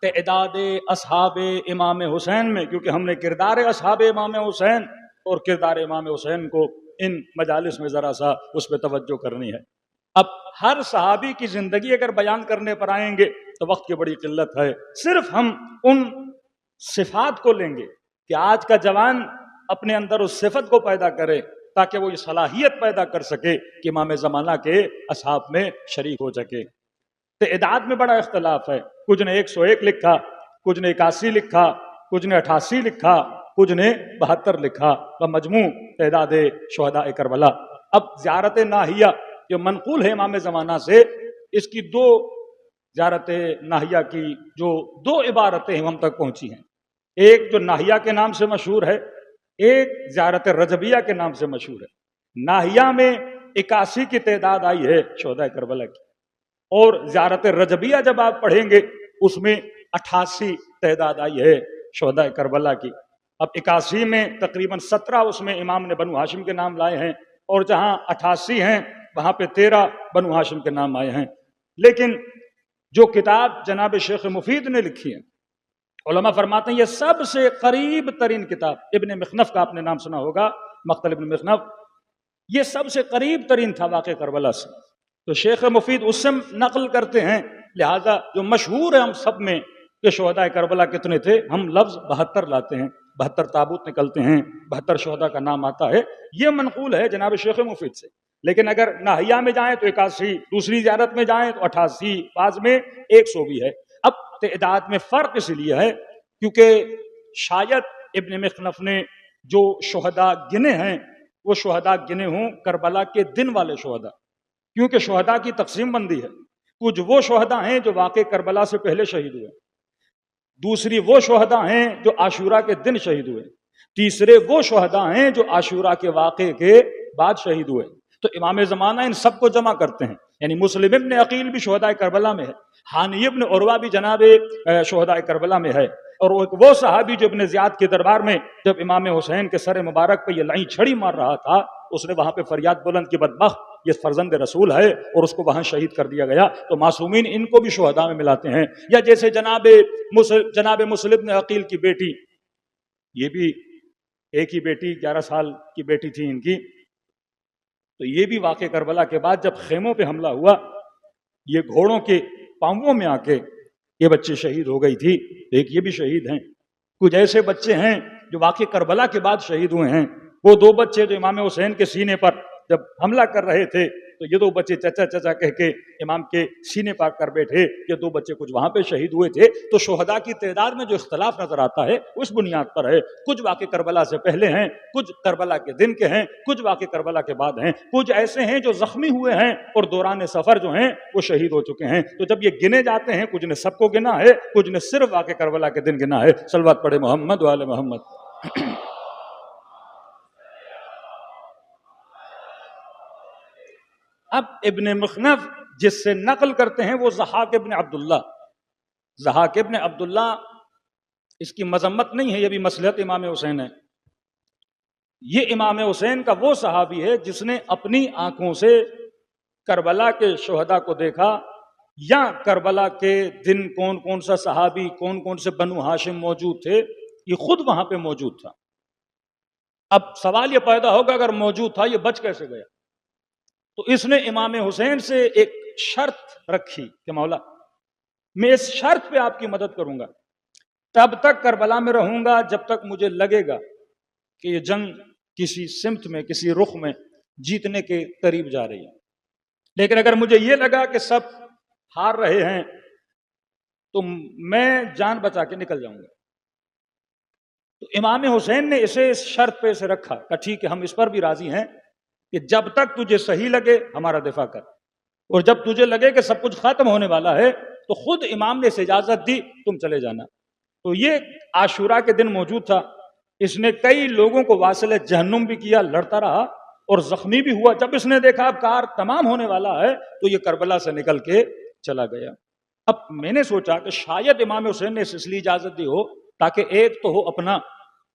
تعداد اصحاب امام حسین میں، کیونکہ ہم نے کردار اصحاب امام حسین اور کردار امام حسین کو ان مجالس میں ذرا سا اس پہ توجہ کرنی ہے۔ اب ہر صحابی کی زندگی اگر بیان کرنے پر آئیں گے تو وقت کی بڑی قلت ہے، صرف ہم ان صفات کو لیں گے کہ آج کا جوان اپنے اندر اس صفت کو پیدا کرے تاکہ وہ یہ صلاحیت پیدا کر سکے کہ امام زمانہ کے اصحاب میں شریک ہو سکے۔ تعداد میں بڑا اختلاف ہے، کچھ نے 101 لکھا، کچھ نے 81 لکھا، کچھ نے 88 لکھا، کچھ نے 72 لکھا، مجموع تعداد شہداء کربلا۔ اب زیارت ناحیہ جو منقول ہے امام زمانہ سے، اس کی دو زیارت ناحیہ کی جو دو عبارتیں ہم تک پہنچی ہیں، ایک جو ناحیہ کے نام سے مشہور ہے، ایک زیارت رجبیہ کے نام سے مشہور ہے۔ ناحیہ میں 81 کی تعداد آئی ہے شہداء کربلا کی، اور زیارت رجبیہ جب آپ پڑھیں گے اس میں 88 تعداد آئی ہے شہداء کربلا کی۔ اب 81 میں تقریباً 17 اس میں امام نے بنو ہاشم کے نام لائے ہیں، اور جہاں 88 ہیں وہاں پہ 13 بنو ہاشم کے نام آئے ہیں۔ لیکن جو کتاب جناب شیخ مفید نے لکھی ہے، علماء فرماتے ہیں یہ سب سے قریب ترین کتاب، ابن مخنف کا آپ نے نام سنا ہوگا، مقتل ابن مخنف، یہ سب سے قریب ترین تھا واقع کربلا سے۔ تو شیخ مفید اس سے نقل کرتے ہیں، لہذا جو مشہور ہے ہم سب میں کہ شہداء کربلا کتنے تھے، ہم لفظ 72 لاتے ہیں، 72 تابوت نکلتے ہیں، 72 شہداء کا نام آتا ہے، یہ منقول ہے جناب شیخ مفید سے۔ لیکن اگر ناحیہ میں جائیں تو 81، دوسری زیارت میں جائیں تو 88، بعض میں 100 بھی ہے۔ اب تعداد میں فرق اس لیے ہے کیونکہ شاید ابن مخنف نے جو شہداء گنے ہیں وہ شہداء گنے ہوں کربلا کے دن والے شہداء، کیونکہ شہداء کی تقسیم بندی ہے، کچھ وہ شہداء ہیں جو واقع کربلا سے پہلے شہید ہوئے، دوسری وہ شہداء ہیں جو عاشورہ کے دن شہید ہوئے، تیسرے وہ شہداء ہیں جو عاشورہ کے واقعے کے بعد شہید ہوئے۔ تو امام زمانہ ان سب کو جمع کرتے ہیں، یعنی مسلم ابن عقیل بھی شہداء کربلا میں ہے، حانی ابن عروہ بھی جناب شہداء کربلا میں ہے، اور وہ صحابی جو ابن زیاد کے دربار میں جب امام حسین کے سر مبارک پہ یہ لائیں چھڑی مار رہا تھا، اس نے وہاں پہ فریاد بلند کی بدبخت یہ فرزند رسول ہے، اور اس کو وہاں شہید کر دیا گیا۔ تو معصومین ان کو بھی شہداء میں ملاتے ہیں۔ یا جیسے جناب مسلم بن عقیل کی بیٹی، یہ بھی ایک ہی بیٹی 11 سال کی بیٹی تھی ان کی، تو یہ بھی واقع کربلا کے بعد جب خیموں پہ حملہ ہوا، یہ گھوڑوں کے پاؤں میں آ کے یہ بچے شہید ہو گئی تھی، ایک یہ بھی شہید ہیں۔ کچھ ایسے بچے ہیں جو واقع کربلا کے بعد شہید ہوئے ہیں، وہ 2 بچے جو امام حسین کے سینے پر جب حملہ کر رہے تھے تو یہ 2 بچے چچا چچا کہہ کے امام کے سینے پر کر بیٹھے، یہ 2 بچے کچھ وہاں پہ شہید ہوئے تھے۔ تو شہداء کی تعداد میں جو اختلاف نظر آتا ہے اس بنیاد پر ہے، کچھ واقع کربلا سے پہلے ہیں، کچھ کربلا کے دن کے ہیں، کچھ واقع کربلا کے بعد ہیں، کچھ ایسے ہیں جو زخمی ہوئے ہیں اور دوران سفر جو ہیں وہ شہید ہو چکے ہیں۔ تو جب یہ گنے جاتے ہیں، کچھ نے سب کو گنا ہے، کچھ نے صرف واقع کربلا کے دن گنا ہے۔ صلوات پڑھے محمد و آل محمد۔ اب ابن مخنف جس سے نقل کرتے ہیں وہ ضحاک ابن عبداللہ، ضحاک ابن عبداللہ، اس کی مذمت نہیں ہے، یہ بھی مصلحت امام حسین ہے۔ یہ امام حسین کا وہ صحابی ہے جس نے اپنی آنکھوں سے کربلا کے شہداء کو دیکھا، یا کربلا کے دن کون کون سا صحابی، کون کون سے بنو ہاشم موجود تھے، یہ خود وہاں پہ موجود تھا۔ اب سوال یہ پیدا ہوگا اگر موجود تھا یہ بچ کیسے گیا؟ تو اس نے امام حسین سے ایک شرط رکھی کہ مولا میں اس شرط پہ آپ کی مدد کروں گا، تب تک کربلا میں رہوں گا جب تک مجھے لگے گا کہ یہ جنگ کسی سمت میں، کسی رخ میں جیتنے کے قریب جا رہی ہے، لیکن اگر مجھے یہ لگا کہ سب ہار رہے ہیں تو میں جان بچا کے نکل جاؤں گا۔ تو امام حسین نے اسے اس شرط پہ سے رکھا کہ ٹھیک ہے، ہم اس پر بھی راضی ہیں کہ جب تک تجھے صحیح لگے ہمارا دفاع کر، اور جب تجھے لگے کہ سب کچھ ختم ہونے والا ہے تو خود امام نے اسے اجازت دی تم چلے جانا۔ تو یہ عاشورہ کے دن موجود تھا، اس نے کئی لوگوں کو واصل جہنم بھی کیا، لڑتا رہا اور زخمی بھی ہوا۔ جب اس نے دیکھا اب کار تمام ہونے والا ہے تو یہ کربلا سے نکل کے چلا گیا۔ اب میں نے سوچا کہ شاید امام حسین نے اس لیے اجازت دی ہو تاکہ ایک تو ہو اپنا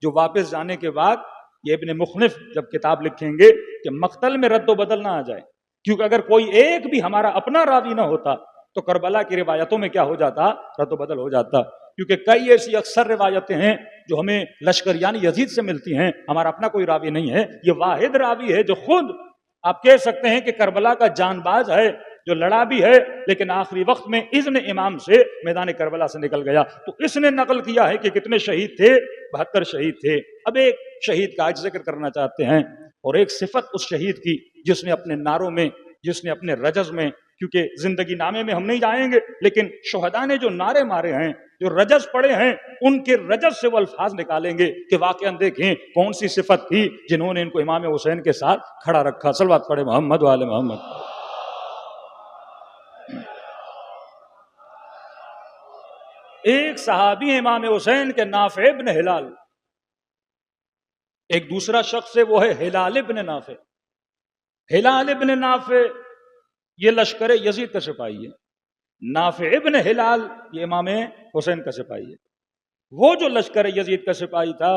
جو واپس جانے کے بعد یہ ابن مخنف جب کتاب لکھیں گے کہ مقتل میں رد و بدل نہ آ جائے، کیونکہ اگر کوئی ایک بھی ہمارا اپنا راوی نہ ہوتا تو کربلا کی روایتوں میں کیا ہو جاتا؟ رد و بدل ہو جاتا، کیونکہ کئی ایسی اکثر روایتیں ہیں جو ہمیں لشکریان یزید سے ملتی ہیں، ہمارا اپنا کوئی راوی نہیں ہے، یہ واحد راوی ہے جو خود آپ کہہ سکتے ہیں کہ کربلا کا جان باز ہے، جو لڑا بھی ہے لیکن آخری وقت میں اذن امام سے میدان کربلا سے نکل گیا۔ تو اس نے نقل کیا ہے کہ کتنے شہید تھے؟ 72 شہید تھے۔ اب ایک شہید کا آج ذکر کرنا چاہتے ہیں، اور ایک صفت اس شہید کی جس نے اپنے نعروں میں، جس نے اپنے رجز میں، کیونکہ زندگی نامے میں ہم نہیں جائیں گے، لیکن شہداء نے جو نعرے مارے ہیں، جو رجز پڑے ہیں، ان کے رجز سے وہ الفاظ نکالیں گے کہ واقعاً دیکھیں کون سی صفت تھی جنہوں نے ان کو امام حسین کے ساتھ کھڑا رکھا۔ صلوات پڑھے محمد وآل محمد۔ ایک صحابی امام حسین کے نافع ابن ہلال، ایک دوسرا شخص ہے وہ ہے ہلال ابن نافع۔ ہلال ابن نافع یہ لشکر یزید کا سپاہی ہے، نافع ابن ہلال یہ امام حسین کا سپاہی ہے۔ وہ جو لشکر یزید کا سپاہی تھا،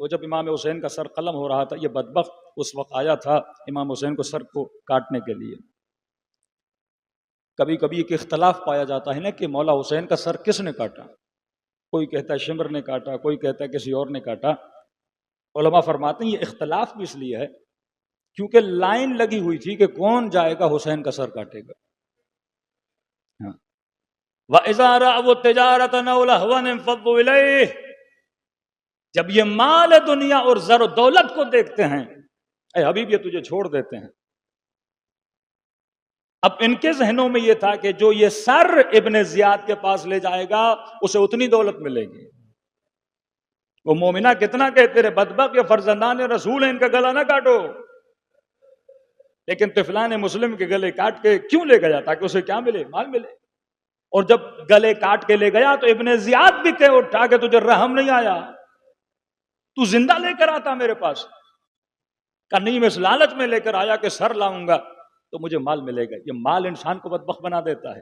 وہ جب امام حسین کا سر قلم ہو رہا تھا، یہ بدبخت اس وقت آیا تھا امام حسین کو سر کو کاٹنے کے لیے۔ کبھی کبھی ایک اختلاف پایا جاتا ہے نا کہ مولا حسین کا سر کس نے کاٹا، کوئی کہتا ہے شمر نے کاٹا، کوئی کہتا ہے کسی اور نے کاٹا۔ علماء فرماتے ہیں یہ اختلاف بھی اس لیے ہے کیونکہ لائن لگی ہوئی تھی کہ کون جائے گا حسین کا سر کاٹے گا۔ وَإِذَا رَأَوُا التِّجَارَةَ أَوْ لَهْوًا انفضوا إِلَيْهِ، جب یہ مال دنیا اور زر و دولت کو دیکھتے ہیں، اے حبیب یہ تجھے چھوڑ دیتے ہیں۔ اب ان کے ذہنوں میں یہ تھا کہ جو یہ سر ابن زیاد کے پاس لے جائے گا اسے اتنی دولت ملے گی۔ وہ مومنہ کتنا کہتے رہے بدبخت یہ فرزندان رسول ہیں، ان کا گلا نہ کاٹو، لیکن طفلان مسلم کے گلے کاٹ کے کیوں لے گیا؟ تاکہ اسے کیا ملے؟ مال ملے۔ اور جب گلے کاٹ کے لے گیا تو ابن زیاد بھی کہہ اٹھا کہ تجھے رحم نہیں آیا، تو زندہ لے کر آتا میرے پاس۔ کہ نہیں، میں اس لالچ میں لے کر آیا کہ سر لاؤں گا تو مجھے مال ملے گا۔ یہ مال انسان کو بدبخت بنا دیتا ہے۔